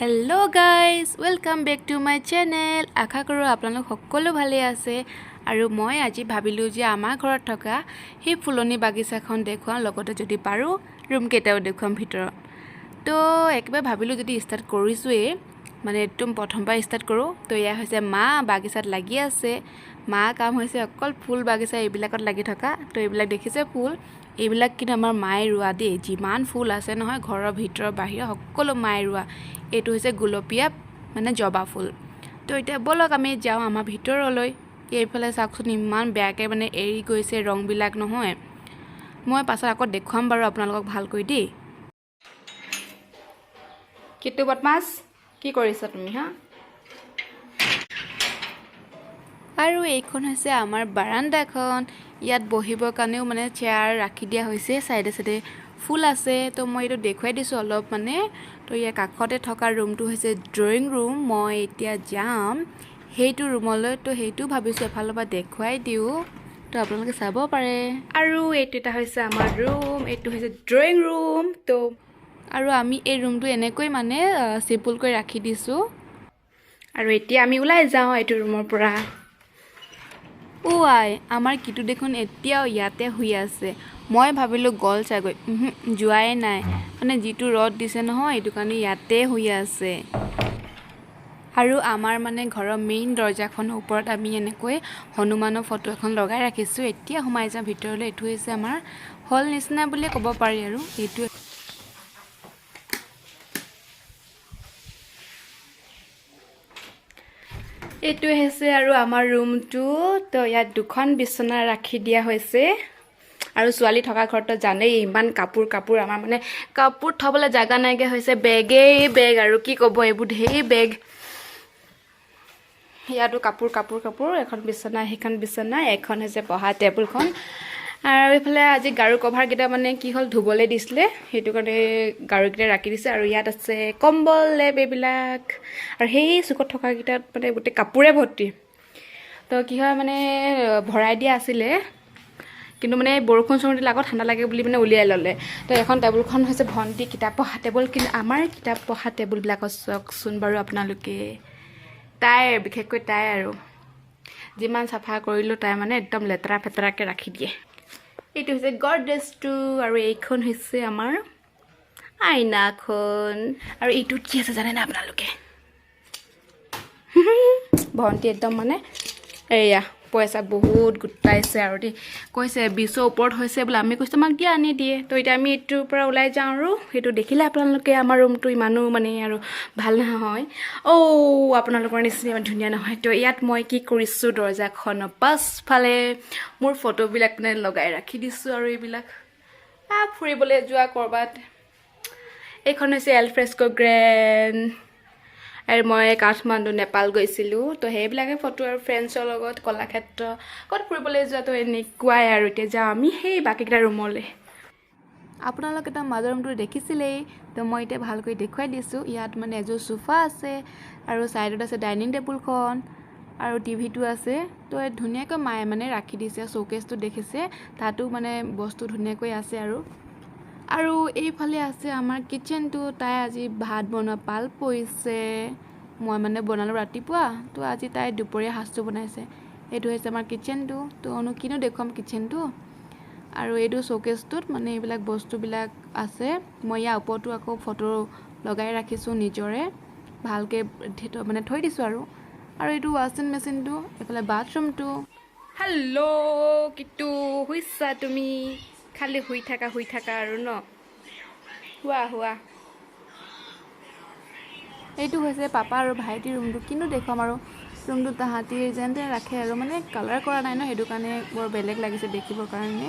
Hello' guys welcome back to my channel. আশা কৰোঁ আপোনালোক সকলো ভালে আছে আৰু মই আজি ভাবিলোঁ যে আমাৰ ঘৰত থকা সেই ফুলনি বাগিচাখন দেখুৱাওঁ, লগতে যদি পাৰোঁ ৰুমকেইটাও দেখুৱাম ভিতৰত। তো একেবাৰে ভাবিলোঁ যদি ষ্টাৰ্ট কৰিছোঁৱেই, মানে একদম প্ৰথমবাৰ ষ্টাৰ্ট কৰোঁ। তো এয়া হৈছে মা বাগিচাত লাগি আছে। মা কাম হৈছে অকল ফুল বাগিচা এইবিলাকত লাগি থকা। তো এইবিলাক দেখিছে ফুল, এইবিলাক কিন্তু আমাৰ মায়ে ৰোৱা দেই। যিমান ফুল আছে নহয় ঘৰৰ ভিতৰৰ বাহিৰৰ সকলো মায়ে ৰোৱা। এইটো হৈছে গুলপীয়া মানে জবা ফুল। তো এতিয়া ব'লক আমি যাওঁ আমাৰ ভিতৰলৈ। এইফালে চাওকচোন ইমান বেয়াকৈ মানে এৰি গৈছে ৰংবিলাক নহয়। মই পাছত আকৌ দেখুৱাম বাৰু আপোনালোকক ভালকৈ দেই। কিটু বদমাছ, কি কৰিছা তুমি হা? আৰু এইখন হৈছে আমাৰ বাৰাণ্ডাখন। ইয়াত বহিবৰ কাৰণেও মানে চেয়াৰ ৰাখি দিয়া হৈছে, চাইডে চাইডে ফুল আছে। তো মই এইটো দেখুৱাই দিছোঁ অলপ মানে। তো ইয়াৰ কাষতে থকা ৰুমটো হৈছে ড্ৰয়িং ৰুম। মই এতিয়া যাম সেইটো ৰুমলৈ, তো সেইটো ভাবিছোঁ এফালৰ পৰা দেখুৱাই দিওঁ, তো আপোনালোকে চাব পাৰে। আৰু এইটো এটা হৈছে আমাৰ ৰুম, এইটো হৈছে ড্ৰয়িং ৰুম। তো আৰু আমি এই ৰুমটো এনেকৈ মানে চিম্পুলকৈ ৰাখি দিছোঁ। আৰু এতিয়া আমি ওলাই যাওঁ এইটো ৰুমৰ পৰা। আই আমাৰ কিটো দেখোন এতিয়াও ইয়াতে শুই আছে। মই ভাবিলোঁ গ'ল চাগৈ, যোৱাই নাই। মানে যিটো ৰ'দ দিছে নহয় এইটো কাৰণে ইয়াতে শুই আছে। আৰু আমাৰ মানে ঘৰৰ মেইন দৰ্জাখনৰ ওপৰত আমি এনেকৈ হনুমানৰ ফটো এখন লগাই ৰাখিছোঁ। এতিয়া সোমাই যাওঁ ভিতৰলৈ। এইটো হৈছে আমাৰ হল নিচিনা বুলিয়ে ক'ব পাৰি। আৰু এইটো হৈছে আৰু আমাৰ ৰুমটো। তো ইয়াত দুখন বিচনা ৰাখি দিয়া হৈছে। আৰু ছোৱালী থকা ঘৰতো জানেই ইমান কাপোৰ আমাৰ মানে কাপোৰ থ'বলৈ জেগা নাইকিয়া হৈছে। বেগেই বেগ আৰু কি ক'ব, এইবোৰ ঢেৰ বেগ। ইয়াতো কাপোৰ। এখন বিচনা, সেইখন বিচনা, এখন হৈছে পঢ়া টেবুলখন। আৰু এইফালে আজি গাৰু কভাৰকেইটা মানে কি হ'ল ধুবলৈ দিছিলে, সেইটো কাৰণে গাৰুকেইটা ৰাখি দিছে। আৰু ইয়াত আছে কম্বল লেপ এইবিলাক। আৰু সেই চুকত থকাকেইটাত মানে গোটেই কাপোৰে ভৰ্তি। তো কি হয় মানে ভৰাই দিয়া আছিলে, কিন্তু মানে বৰষুণ চৰষুণ দিলে আকৌ ঠাণ্ডা লাগে বুলি মানে উলিয়াই ল'লে। তো এখন টেবুলখন হৈছে ভণ্টি কিতাপ পঢ়া টেবুল। কিন্তু আমাৰ কিতাপ পঢ়া টেবুলবিলাকত চাওকচোন বাৰু আপোনালোকে, তাই বিশেষকৈ তাই আৰু যিমান চাফা কৰিলেও তাই মানে একদম লেতেৰা ফেতেৰাকৈ ৰাখি দিয়ে। এইটো হৈছে গডৰেজটো। আৰু এইখন হৈছে আমাৰ আইনাখন। আৰু এইটোত কি আছে জানেনে আপোনালোকে? ভণ্টি একদম মানে এয়া পইচা বহুত গোটাইছে আৰু দেই, কৈছে 20ৰ ওপৰত হৈছে বোলে। আমি কৈছোঁ আমাক দিয়া আনি দিয়ে। তো এতিয়া আমি এইটোৰ পৰা ওলাই যাওঁ। আৰু সেইটো দেখিলে আপোনালোকে আমাৰ ৰুমটো ইমানো মানে আৰু ভাল নহয়। আপোনালোকৰ নিচিনা ইমান ধুনীয়া নহয়। তো ইয়াত মই কি কৰিছোঁ, দৰ্জাখনৰ পাছফালে মোৰ ফটোবিলাক মানে লগাই ৰাখি দিছোঁ। আৰু এইবিলাক ফুৰিবলৈ যোৱা ক'ৰবাত। এইখন হৈছে এলফ্ৰেস্কো গ্ৰেণ্ড। আৰু মই কাঠমাণ্ডু নেপাল গৈছিলোঁ। তো সেইবিলাকে ফটো আৰু ফ্ৰেণ্ডছৰ লগত কলাক্ষেত্ৰ ক'ত ফুৰিবলৈ যোৱাটো এনেকুৱাই। আৰু এতিয়া যাওঁ আমি সেই বাকীকেইটা ৰুমলৈ। আপোনালোকে তাৰ মাজৰ ৰুমটো দেখিছিলেই, তো মই এতিয়া ভালকৈ দেখুৱাই দিছোঁ। ইয়াত মানে এযোৰ চোফা আছে, আৰু ছাইডত আছে ডাইনিং টেবুলখন, আৰু টিভিটো আছে। তো ধুনীয়াকৈ মায়ে মানে ৰাখি দিছে। শ্ব'কেছটো দেখিছে, তাতো মানে বস্তু ধুনীয়াকৈ আছে। আৰু এইফালে আছে আমাৰ কিটচেনটো। তাই আজি ভাত বনোৱা পাল পৰিছে। মই মানে বনালোঁ ৰাতিপুৱা, তো আজি তাই দুপৰীয়া সাজটো বনাইছে। এইটো হৈছে আমাৰ কিটচেনটো। তো কিনো দেখুৱাম কিটচেনটো। আৰু এইটো শ্ব'কেছটোত মানে এইবিলাক বস্তুবিলাক আছে। মই ইয়াৰ ওপৰতো আকৌ ফটো লগাই ৰাখিছোঁ নিজৰে, ভালকৈ মানে থৈ দিছোঁ। আৰু এইটো ৱাশ্বিং মেচিনটো। এইফালে বাথৰুমটো। হেল্ল' কিটু, শুইছা তুমি? খালি শুই থাকা আৰু ন, হোৱা। এইটো হৈছে পাপা আৰু ভাইটিৰ ৰুমটো। কিন্তু দেখুৱাম আৰু ৰুমটো তাহাঁতি যেন তেন ৰাখে আৰু মানে কালাৰ কৰা নাই ন, সেইটো কাৰণে বৰ বেলেগ লাগিছে দেখিবৰ কাৰণে।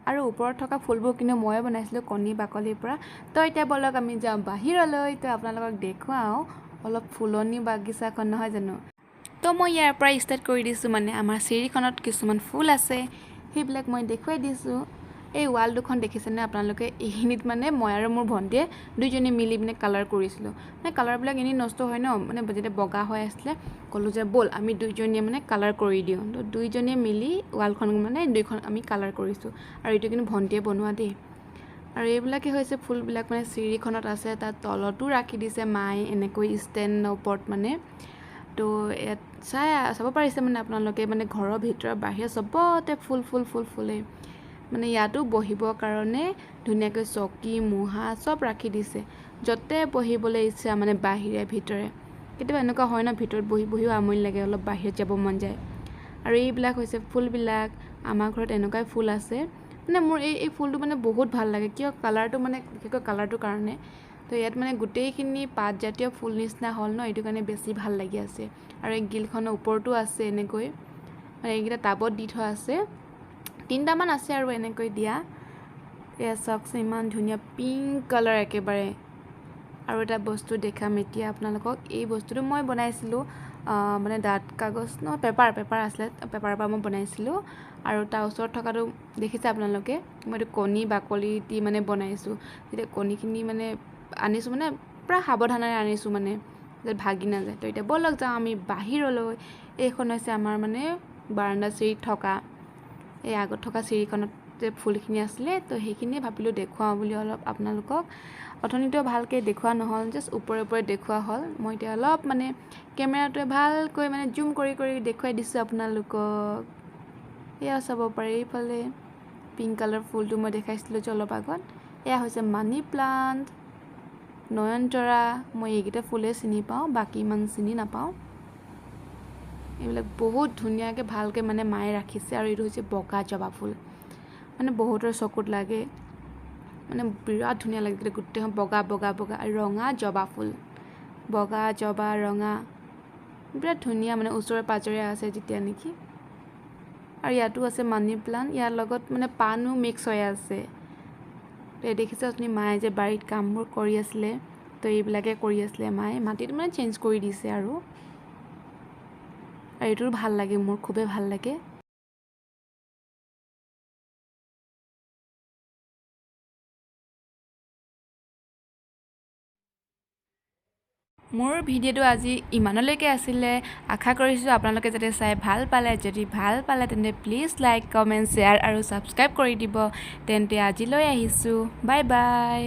আৰু ওপৰত থকা ফুলবোৰ কিন্তু ময়ে বনাইছিলোঁ কণী বাকলিৰ পৰা। তো এতিয়া ব'লক আমি যাওঁ বাহিৰলৈ। তো আপোনালোকক দেখুৱাওঁ অলপ ফুলনি বাগিচাখন, নহয় জানো। তো মই ইয়াৰ পৰা ষ্টাৰ্ট কৰি দিছোঁ। মানে আমাৰ চিৰিখনত কিছুমান ফুল আছে, সেইবিলাক মই দেখুৱাই দিছোঁ। এই ৱাল দুখন দেখিছেনে আপোনালোকে? এইখিনিত মানে মই আৰু মোৰ ভণ্টিয়ে দুইজনী মিলি পিনে কালাৰ কৰিছিলোঁ। মানে কালাৰবিলাক এনেই নষ্ট হয় ন, মানে যেতিয়া বগা হৈ আছিলে ক'লোঁ যে ব'ল আমি দুইজনীয়ে মানে কালাৰ কৰি দিওঁ। তো দুইজনীয়ে মিলি ৱালখন মানে দুইখন আমি কালাৰ কৰিছোঁ। আৰু এইটো কিন্তু ভণ্টিয়ে বনোৱা দেই। আৰু এইবিলাকে হৈছে ফুলবিলাক মানে চিৰিখনত আছে, তাত তলতো ৰাখি দিছে মায়ে এনেকৈ ষ্টেণ্ডৰ ওপৰত মানে। তো ইয়াত চাব পাৰিছে মানে আপোনালোকে মানে ঘৰৰ ভিতৰত বাহিৰত চবতে ফুলেই মানে ইয়াতো বহিবৰ কাৰণে ধুনীয়াকৈ চকী মুহা চব ৰাখি দিছে, য'তে বহিবলৈ ইচ্ছা মানে বাহিৰে ভিতৰে। কেতিয়াবা এনেকুৱা হয় ন, ভিতৰত বহিও আমনি লাগে, অলপ বাহিৰত যাব মন যায়। আৰু এইবিলাক হৈছে ফুলবিলাক, আমাৰ ঘৰত এনেকুৱাই ফুল আছে মানে মোৰ এই ফুলটো মানে বহুত ভাল লাগে, কিয় কালাৰটো মানে বিশেষকৈ কালাৰটোৰ কাৰণে। তো ইয়াত মানে গোটেইখিনি পাতজাতীয় ফুল নিচিনা হ'ল ন, এইটো কাৰণে বেছি ভাল লাগি আছে। আৰু এই গিলখনৰ ওপৰতো আছে এনেকৈ, মানে এইকেইটা টাবত দি থোৱা আছে, 3টামান আছে আৰু এনেকৈ দিয়া। এয়া চাওকচোন ইমান ধুনীয়া পিংক কালাৰ একেবাৰে। আৰু এটা বস্তু দেখাম এতিয়া আপোনালোকক, এই বস্তুটো মই বনাইছিলোঁ মানে ডাঠ কাগজ ন, পেপাৰ আছিলে, পেপাৰৰ পৰা মই বনাইছিলোঁ। আৰু তাৰ ওচৰত থকাটো দেখিছে আপোনালোকে, মই এইটো কণী বাকলি দি মানে বনাইছোঁ। তেতিয়া কণীখিনি মানে আনিছোঁ, মানে পূৰা সাৱধানেৰে আনিছোঁ মানে যাতে ভাগি নাযায়। তো এতিয়া ব'লক যাওঁ আমি বাহিৰলৈ। এইখন হৈছে আমাৰ মানে বাৰাণ্ডা চিৰিত থকা, এই আগত থকা চিৰিখনত যে ফুলখিনি আছিলে, তো সেইখিনিয়ে ভাবিলোঁ দেখুৱাওঁ বুলি অলপ আপোনালোকক। অথনিতো ভালকৈ দেখুওৱা নহ'ল, জাষ্ট ওপৰে দেখুওৱা হ'ল। মই এতিয়া অলপ মানে কেমেৰাটোৱে ভালকৈ মানে জুম কৰি দেখুৱাই দিছোঁ আপোনালোকক। এয়া চাব পাৰি, এইফালে পিংক কালাৰ ফুলটো মই দেখাইছিলোঁ যে অলপ আগত, এয়া হৈছে মানি প্লাণ্ট, নয়নতৰা। মই এইকেইটা ফুলেই চিনি পাওঁ, বাকী ইমান চিনি নাপাওঁ। এইবিলাক বহুত ধুনীয়াকৈ ভালকৈ মানে মায়ে ৰাখিছে। আৰু এইটো হৈছে বগা জবা ফুল, মানে বহুতৰ চকুত লাগে, মানে বিৰাট ধুনীয়া লাগে গোটেইখন বগা আৰু ৰঙা জবা ফুল, বগা জবা ৰঙা, বিৰাট ধুনীয়া মানে ওচৰে পাঁজৰে আছে যেতিয়া নেকি। আৰু ইয়াতো আছে মানি প্লাণ্ট, ইয়াৰ লগত মানে পাণো মিক্স হৈ আছে। তো দেখিছে আপুনি মায়ে যে বাৰীত কামবোৰ কৰি আছিলে, তো এইবিলাকে কৰি আছিলে মায়ে, মাটিটো মানে চেঞ্জ কৰি দিছে। আৰু এইটোও ভাল লাগে, মোৰ খুবেই ভাল লাগে। মোৰ ভিডিঅ'টো আজি ইমানলৈকে আছিলে। আশা কৰিছোঁ আপোনালোকে যাতে চাই ভাল পালে। যদি ভাল পালে তেন্তে প্লিজ লাইক, কমেণ্ট, শ্বেয়াৰ আৰু ছাবস্ক্ৰাইব কৰি দিব। তেন্তে আজিলৈ আহিছোঁ, বাই বাই।